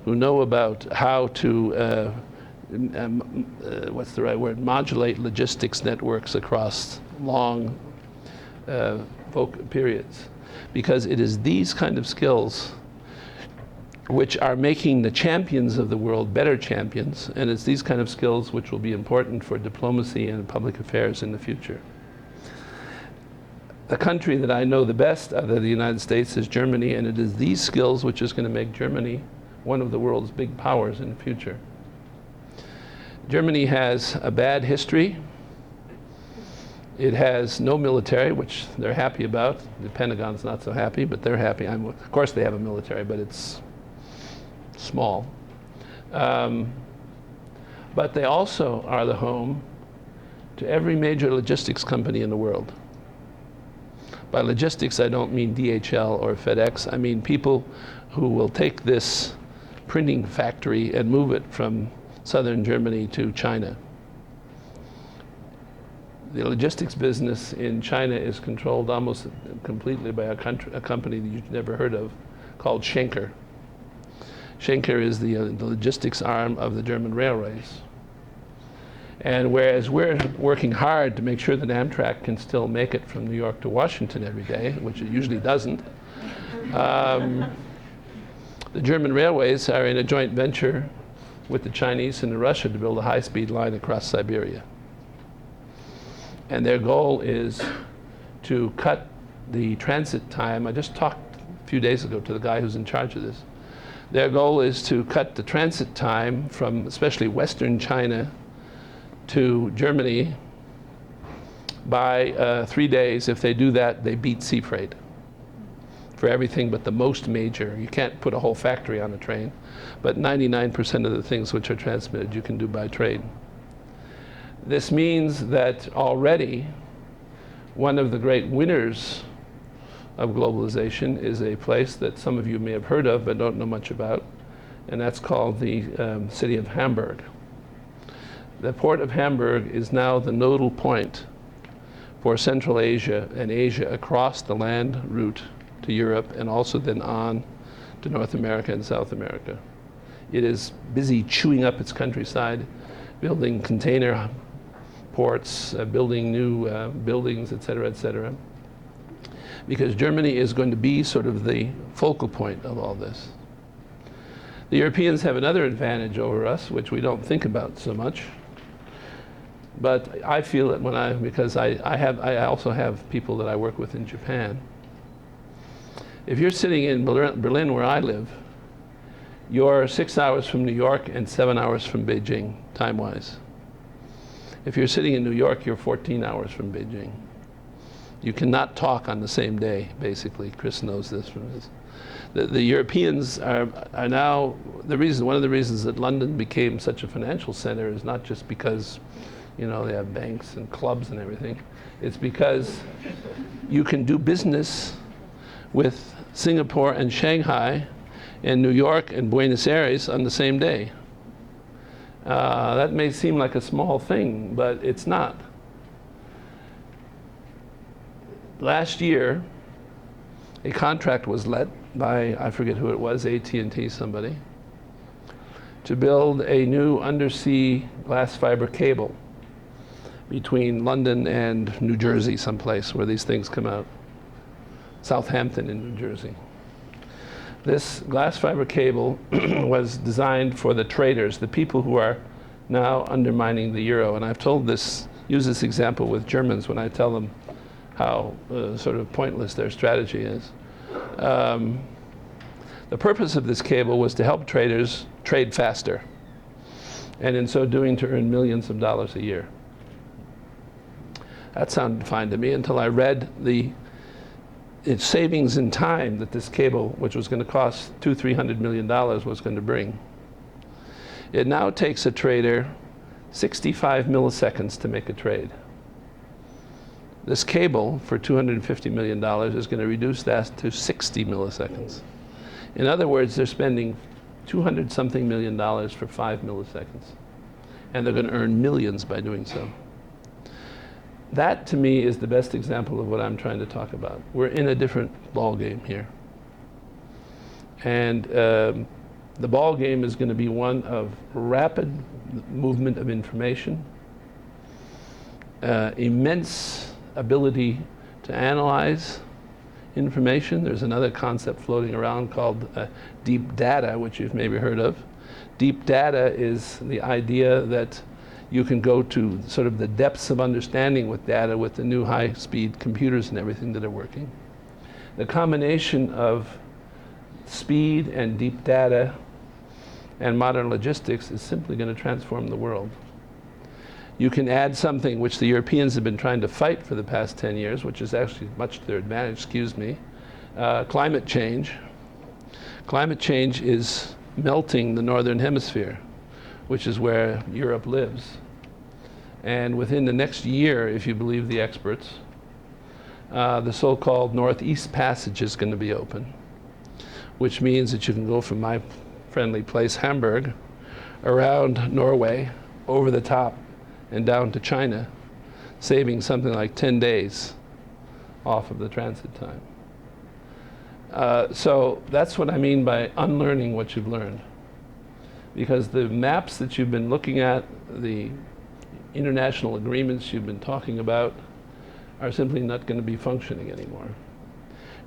who know about how to, what's the right word, modulate logistics networks across long periods. Because it is these kind of skills which are making the champions of the world better champions, and it's these kind of skills which will be important for diplomacy and public affairs in the future. The country that I know the best other than the United States is Germany, and it is these skills which is going to make Germany one of the world's big powers in the future. Germany has a bad history. It has no military, which they're happy about. The Pentagon's not so happy, but they're happy. Of course they have a military, but it's small. But they also are the home to every major logistics company in the world. By logistics, I don't mean DHL or FedEx. I mean people who will take this printing factory and move it from southern Germany to China. The logistics business in China is controlled almost completely by a company that you've never heard of called Schenker. Schenker is the logistics arm of the German railways. And whereas we're working hard to make sure that Amtrak can still make it from New York to Washington every day, which it usually doesn't, the German railways are in a joint venture with the Chinese and Russia to build a high-speed line across Siberia. And their goal is to cut the transit time. I just talked a few days ago to the guy who's in charge of this. Their goal is to cut the transit time from especially Western China to Germany by 3 days. If they do that, they beat sea freight for everything but the most major. You can't put a whole factory on a train, but 99% of the things which are transmitted you can do by train. This means that already one of the great winners of globalization is a place that some of you may have heard of but don't know much about, and that's called the city of Hamburg. The port of Hamburg is now the nodal point for Central Asia and Asia across the land route to Europe, and also then on to North America and South America. It is busy chewing up its countryside, building container ports, building new buildings, et cetera, because Germany is going to be sort of the focal point of all this. The Europeans have another advantage over us, which we don't think about so much. But I feel it because I also have people that I work with in Japan. If you're sitting in Berlin where I live, you're 6 hours from New York and 7 hours from Beijing, time-wise. If you're sitting in New York, you're 14 hours from Beijing. You cannot talk on the same day, basically. Chris knows this from his. The Europeans are now, one of the reasons that London became such a financial center is not just because, you know, they have banks and clubs and everything. It's because you can do business with Singapore and Shanghai and New York and Buenos Aires on the same day. That may seem like a small thing, but it's not. Last year, a contract was let by, I forget who it was, AT&T somebody, to build a new undersea glass fiber cable between London and New Jersey, someplace where these things come out. Southampton in New Jersey. This glass fiber cable was designed for the traders, the people who are now undermining the euro. And I've used this example with Germans when I tell them how sort of pointless their strategy is. The purpose of this cable was to help traders trade faster, and in so doing to earn millions of dollars a year. That sounded fine to me until I read its savings in time that this cable, which was going to cost $200–300 million, was going to bring. It now takes a trader 65 milliseconds to make a trade. This cable for $250 million is going to reduce that to 60 milliseconds. In other words, they're spending $200-something million for 5 milliseconds. And they're going to earn millions by doing so. That, to me, is the best example of what I'm trying to talk about. We're in a different ballgame here. And The ball game is going to be one of rapid movement of information, immense ability to analyze information. There's another concept floating around called deep data, which you've maybe heard of. Deep data is the idea that you can go to sort of the depths of understanding with data with the new high-speed computers and everything that are working. The combination of speed and deep data and modern logistics is simply going to transform the world. You can add something which the Europeans have been trying to fight for the past 10 years, which is actually much to their advantage, climate change. Climate change is melting the northern hemisphere, which is where Europe lives. And within the next year, if you believe the experts, the so-called Northeast Passage is going to be open, which means that you can go from my friendly place, Hamburg, around Norway, over the top, and down to China, saving something like 10 days off of the transit time. So that's what I mean by unlearning what you've learned. Because the maps that you've been looking at, the international agreements you've been talking about, are simply not going to be functioning anymore.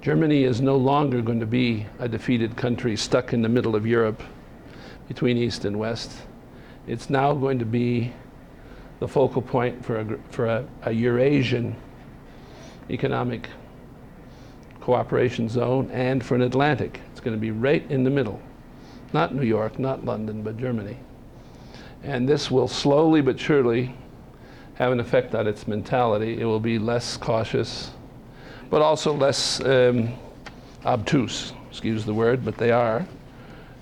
Germany is no longer going to be a defeated country stuck in the middle of Europe between East and West. It's now going to be the focal point for a Eurasian economic cooperation zone and for an Atlantic. It's going to be right in the middle. Not New York, not London, but Germany. And this will slowly but surely have an effect on its mentality. It will be less cautious, but also less obtuse, excuse the word, but they are.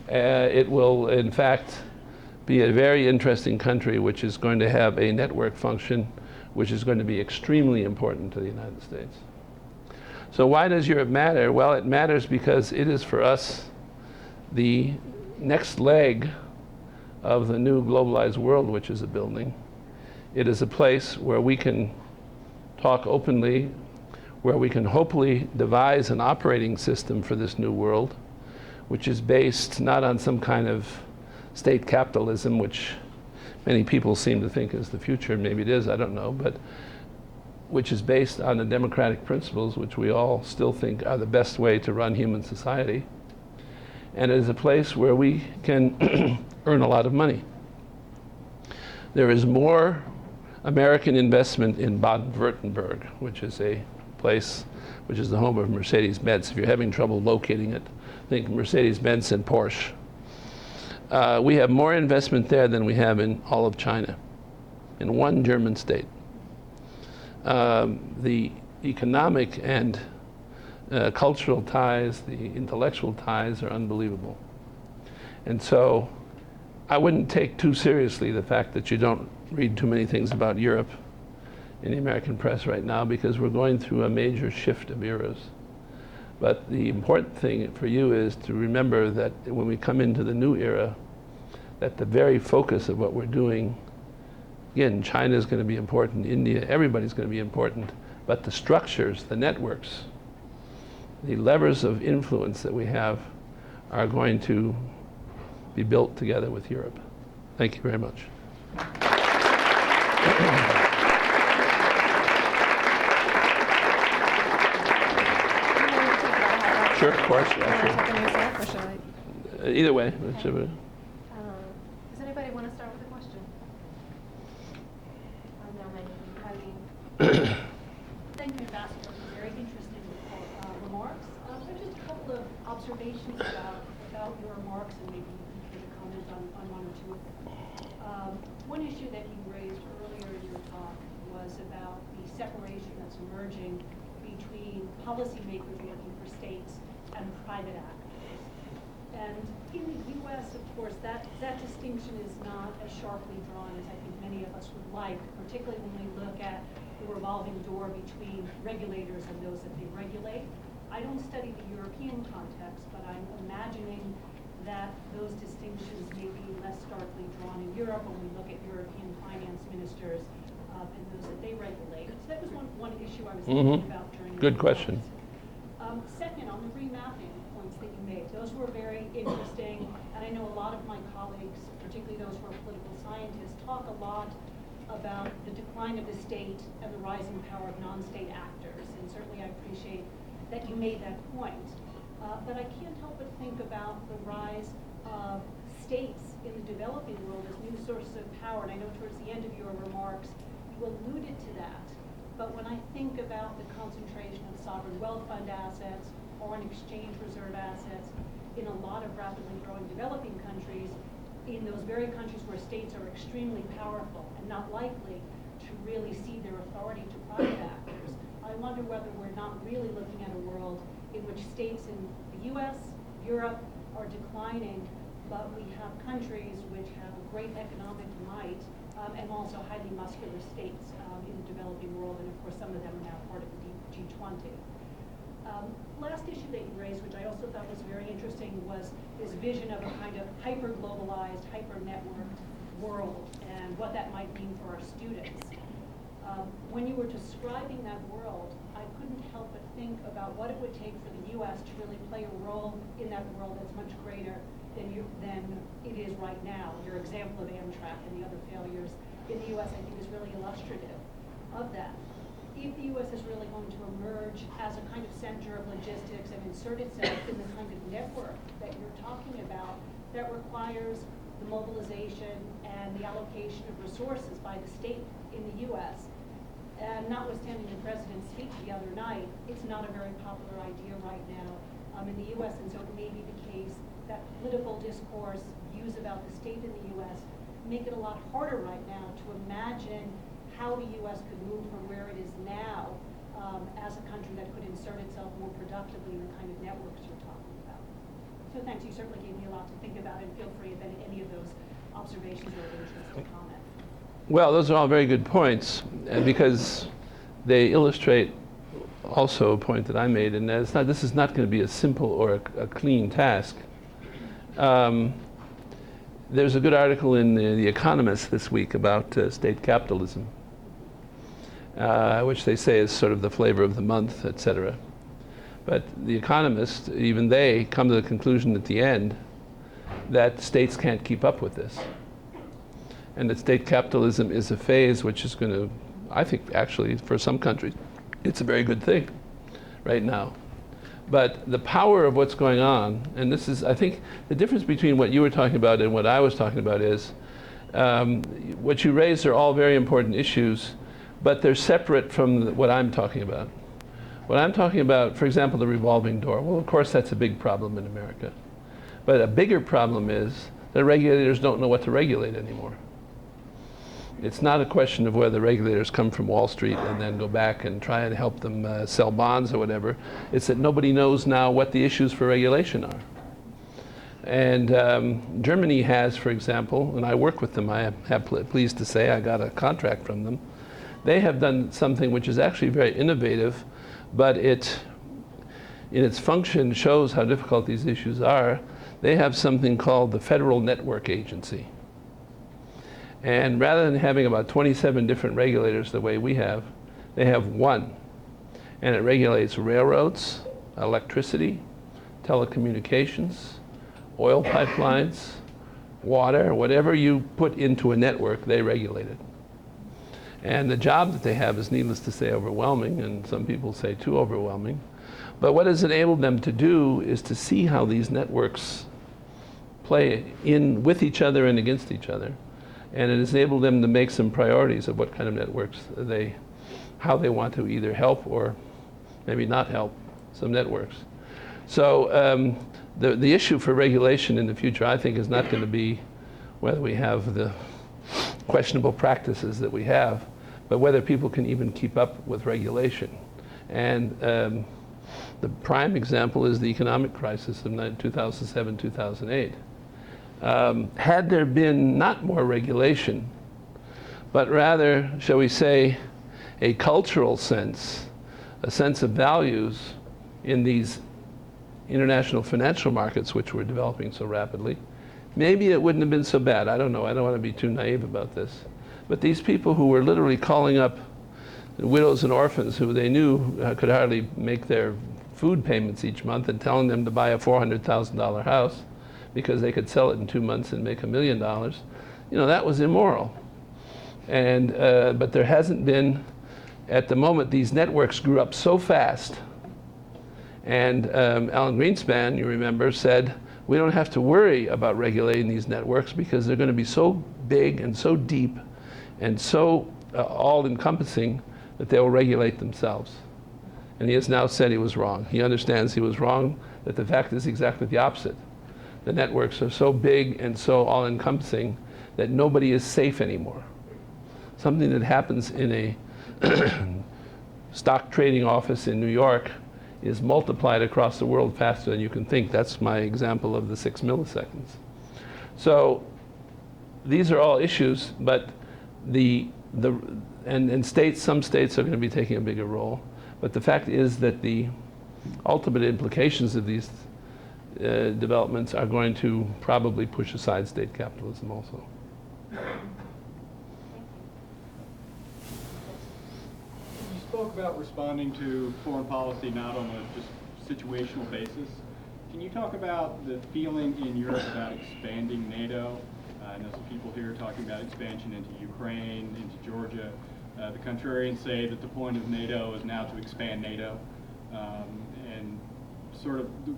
It will, in fact, be a very interesting country which is going to have a network function which is going to be extremely important to the United States. So why does Europe matter? Well, it matters because it is for us the next leg of the new globalized world which is a building. It is a place where we can talk openly, where we can hopefully devise an operating system for this new world, which is based not on some kind of state capitalism, which many people seem to think is the future. Maybe it is, I don't know, but which is based on the democratic principles which we all still think are the best way to run human society. And it is a place where we can earn a lot of money. There is more American investment in Baden-Württemberg, which is a place which is the home of Mercedes-Benz. If you're having trouble locating it, think Mercedes-Benz and Porsche. We have more investment there than we have in all of China, in one German state. The economic and cultural ties, the intellectual ties are unbelievable. And so I wouldn't take too seriously the fact that you don't read too many things about Europe in the American press right now, because we're going through a major shift of eras. But the important thing for you is to remember that when we come into the new era, that the very focus of what we're doing, again, China is going to be important, India, everybody's going to be important, but the structures, the networks, the levers of influence that we have are going to be built together with Europe. Thank you very much. Sure, of course. Yeah, sure. Either way. Whichever. Does anybody want to start with a question? No, maybe. Thank you, Ambassador, for very interesting remarks. Just a couple of observations about your remarks, and maybe you can comment on one or two of them. One issue that you raised earlier in your talk was about the separation that's emerging between policymakers working for states and private actors. And in the U.S., of course, that distinction is not as sharply drawn as I think many of us would like, particularly when we look at the revolving door between regulators and those that they regulate. I don't study the European context, but I'm imagining that those distinctions may be less starkly drawn in Europe when we look at European finance ministers and those that they regulate. So that was one issue I was thinking about during Good question. Second, on the remapping points that you made, those were very interesting, and I know my colleagues, particularly those who are political scientists, talk a lot about the decline of the state and the rising power of non-state actors. And certainly I appreciate that you made that point. But I can't help but think about the rise of states in the developing world as new sources of power. And I know towards the end of your remarks, you alluded to that. But when I think about the concentration of sovereign wealth fund assets, foreign exchange reserve assets, in a lot of rapidly growing developing countries, in those very countries where states are extremely powerful and not likely to really cede their authority to private actors, I wonder whether we're not really looking at a world in which states in the US, Europe are declining, but we have countries which have a great economic might and also highly muscular states in the developing world, and of course some of them are now part of the G20. Last issue that you raised, which I also thought was very interesting, was this vision of a kind of hyper-globalized, hyper-networked world and what that might mean for our students. When you were describing that world, I couldn't help but think about what it would take for the U.S. to really play a role in that world that's much greater than it is right now. Your example of Amtrak and the other failures in the U.S. I think is really illustrative of that. If the U.S. is really going to emerge as a kind of center of logistics and insert itself in the kind of network that you're talking about, that requires the mobilization and the allocation of resources by the state in the U.S. And notwithstanding the president's speech the other night, it's not a very popular idea right now in the U.S. And so it may be the case that political discourse, views about the state in the U.S. make it a lot harder right now to imagine how the U.S. could move from where it is now as a country that could insert itself more productively in the kind of networks you're talking about. So thanks, you certainly gave me a lot to think about, and feel free if any of those observations are of interest to comment. Well, those are all very good points, and because they illustrate also a point that I made, and this is not going to be a simple or a clean task. There's a good article in The Economist this week about state capitalism, which they say is sort of the flavor of the month, etc. But The Economist, even they come to the conclusion at the end that states can't keep up with this. And that state capitalism is a phase which is going to, I think actually for some countries, it's a very good thing right now. But the power of what's going on, and this is, I think, the difference between what you were talking about and what I was talking about is, what you raised are all very important issues, but they're separate from what I'm talking about. What I'm talking about, for example, the revolving door, well, of course that's a big problem in America. But a bigger problem is that regulators don't know what to regulate anymore. It's not a question of whether regulators come from Wall Street and then go back and try and help them sell bonds or whatever. It's that nobody knows now what the issues for regulation are. And Germany has, for example, and I work with them, I am pleased to say I got a contract from them. They have done something which is actually very innovative, but it, in its function, shows how difficult these issues are. They have something called the Federal Network Agency. And rather than having about 27 different regulators the way we have, they have one. And it regulates railroads, electricity, telecommunications, oil pipelines, water, whatever you put into a network, they regulate it. And the job that they have is, needless to say, overwhelming, and some people say too overwhelming. But what has enabled them to do is to see how these networks play in with each other and against each other. And it has enabled them to make some priorities of what kind of networks how they want to either help or maybe not help some networks. So the issue for regulation in the future, I think, is not going to be whether we have the questionable practices that we have, but whether people can even keep up with regulation. And the prime example is the economic crisis of 2007, 2008. Had there been not more regulation, but rather, shall we say, a cultural sense, a sense of values in these international financial markets which were developing so rapidly, maybe it wouldn't have been so bad. I don't know. I don't want to be too naive about this. But these people who were literally calling up widows and orphans who they knew could hardly make their food payments each month and telling them to buy a $400,000 house, because they could sell it in 2 months and make $1 million, that was immoral. And but there hasn't been, at the moment, these networks grew up so fast. And Alan Greenspan, you remember, said, we don't have to worry about regulating these networks because they're going to be so big and so deep and so all-encompassing that they will regulate themselves. And he has now said he was wrong. He understands he was wrong, that the fact is exactly the opposite. The networks are so big and so all-encompassing that nobody is safe anymore. Something that happens in a stock trading office in New York is multiplied across the world faster than you can think. That's my example of the 6 milliseconds. So these are all issues, but some states are going to be taking a bigger role. But the fact is that the ultimate implications of these developments are going to probably push aside state capitalism also. You spoke about responding to foreign policy not on a just situational basis. Can you talk about the feeling in Europe about expanding NATO? I know some people here talking about expansion into Ukraine, into Georgia. The contrarians say that the point of NATO is now to expand NATO. And sort of the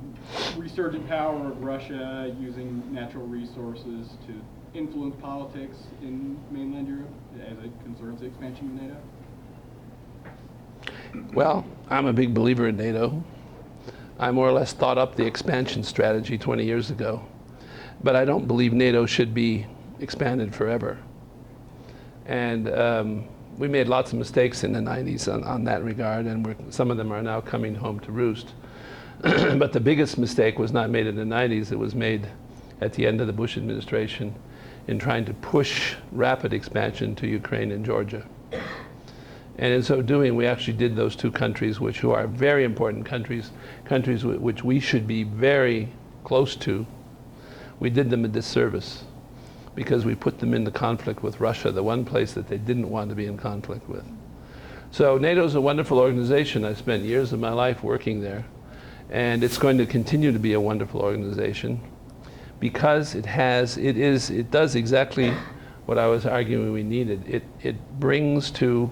resurgent power of Russia using natural resources to influence politics in mainland Europe as it concerns the expansion of NATO? Well, I'm a big believer in NATO. I more or less thought up the expansion strategy 20 years ago. But I don't believe NATO should be expanded forever. And we made lots of mistakes in the 90s on that regard, and some of them are now coming home to roost. But the biggest mistake was not made in the 90s. It was made at the end of the Bush administration in trying to push rapid expansion to Ukraine and Georgia. And in so doing, we actually did those two countries, which are very important countries which we should be very close to. We did them a disservice because we put them into conflict with Russia, the one place that they didn't want to be in conflict with. So NATO is a wonderful organization. I spent years of my life working there. And it's going to continue to be a wonderful organization because it does exactly what I was arguing we needed. It brings to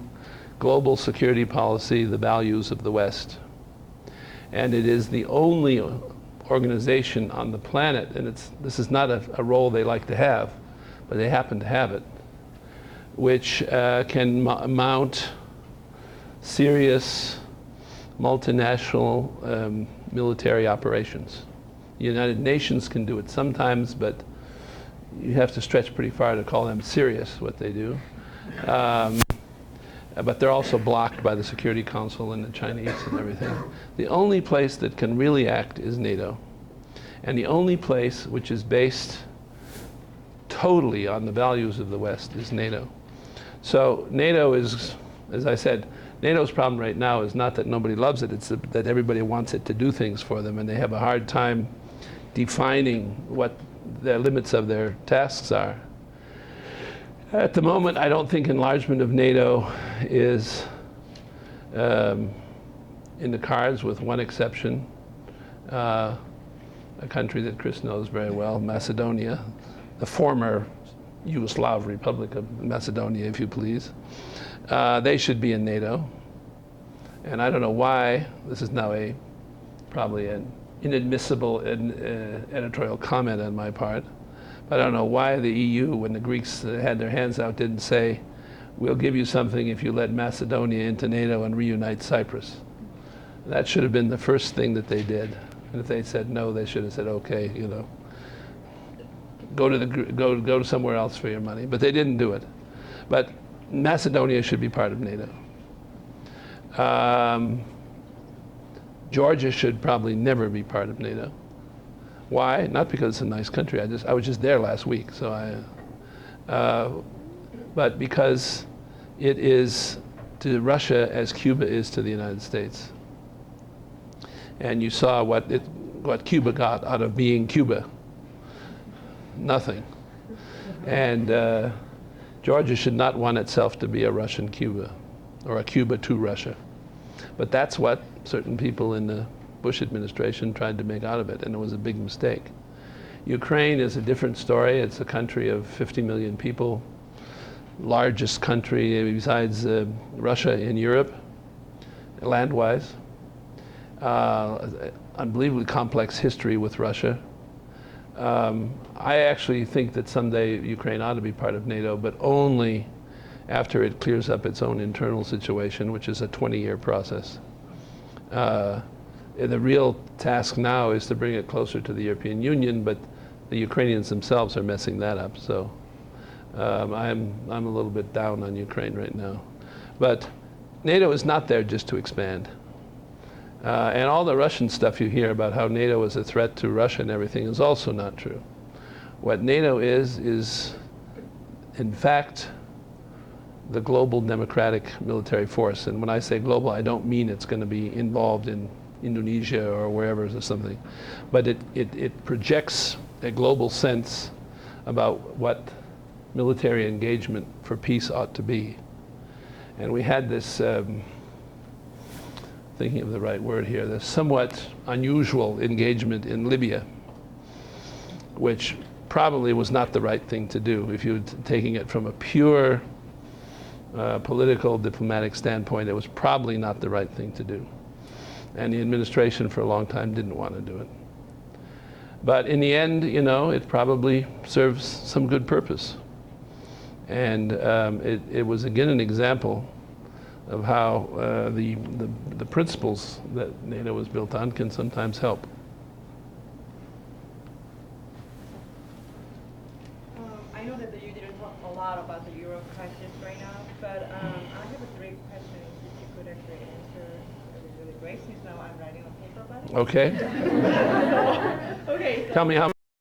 global security policy the values of the West. And it is the only organization on the planet, and this is not a role they like to have, but they happen to have it, which can mount serious multinational military operations. The United Nations can do it sometimes, but you have to stretch pretty far to call them serious, what they do. But they're also blocked by the Security Council and the Chinese and everything. The only place that can really act is NATO. And the only place which is based totally on the values of the West is NATO. So NATO is, as I said, NATO's problem right now is not that nobody loves it, it's that everybody wants it to do things for them, and they have a hard time defining what the limits of their tasks are. At the moment, I don't think enlargement of NATO is in the cards, with one exception. A country that Chris knows very well, Macedonia, the former Yugoslav Republic of Macedonia, if you please. They should be in NATO. And I don't know why, this is now probably an inadmissible editorial comment on my part, but I don't know why the EU, when the Greeks had their hands out, didn't say, we'll give you something if you let Macedonia into NATO and reunite Cyprus. That should have been the first thing that they did. And if they said no, they should have said, okay, go to somewhere else for your money. But they didn't do it. But Macedonia should be part of NATO. Georgia should probably never be part of NATO. Why? Not because it's a nice country. I was just there last week, so but because it is to Russia as Cuba is to the United States. And you saw what Cuba got out of being Cuba. Nothing. And Georgia should not want itself to be a Russian Cuba, or a Cuba to Russia. But that's what certain people in the Bush administration tried to make out of it, and it was a big mistake. Ukraine is a different story. It's a country of 50 million people, largest country besides Russia in Europe, land-wise. Unbelievably complex history with Russia. I actually think that someday Ukraine ought to be part of NATO, but only after it clears up its own internal situation, which is a 20-year process. The real task now is to bring it closer to the European Union, but the Ukrainians themselves are messing that up. So I'm a little bit down on Ukraine right now. But NATO is not there just to expand. And all the Russian stuff you hear about how NATO is a threat to Russia and everything is also not true. What NATO is in fact the global democratic military force. And when I say global, I don't mean it's going to be involved in Indonesia or wherever or something. But it projects a global sense about what military engagement for peace ought to be. And we had this, thinking of the right word here, this somewhat unusual engagement in Libya, which probably was not the right thing to do. If you're taking it from a pure political, diplomatic standpoint, it was probably not the right thing to do. And the administration for a long time didn't want to do it. But in the end, you know, it probably serves some good purpose. And it was again an example of how the principles that NATO was built on can sometimes help. I know that you didn't talk a lot about the Euro crisis right now, but I have a 3 questions if you could actually answer. It would be really great since now I'm writing a paper about it. Okay. Okay. So Tell me how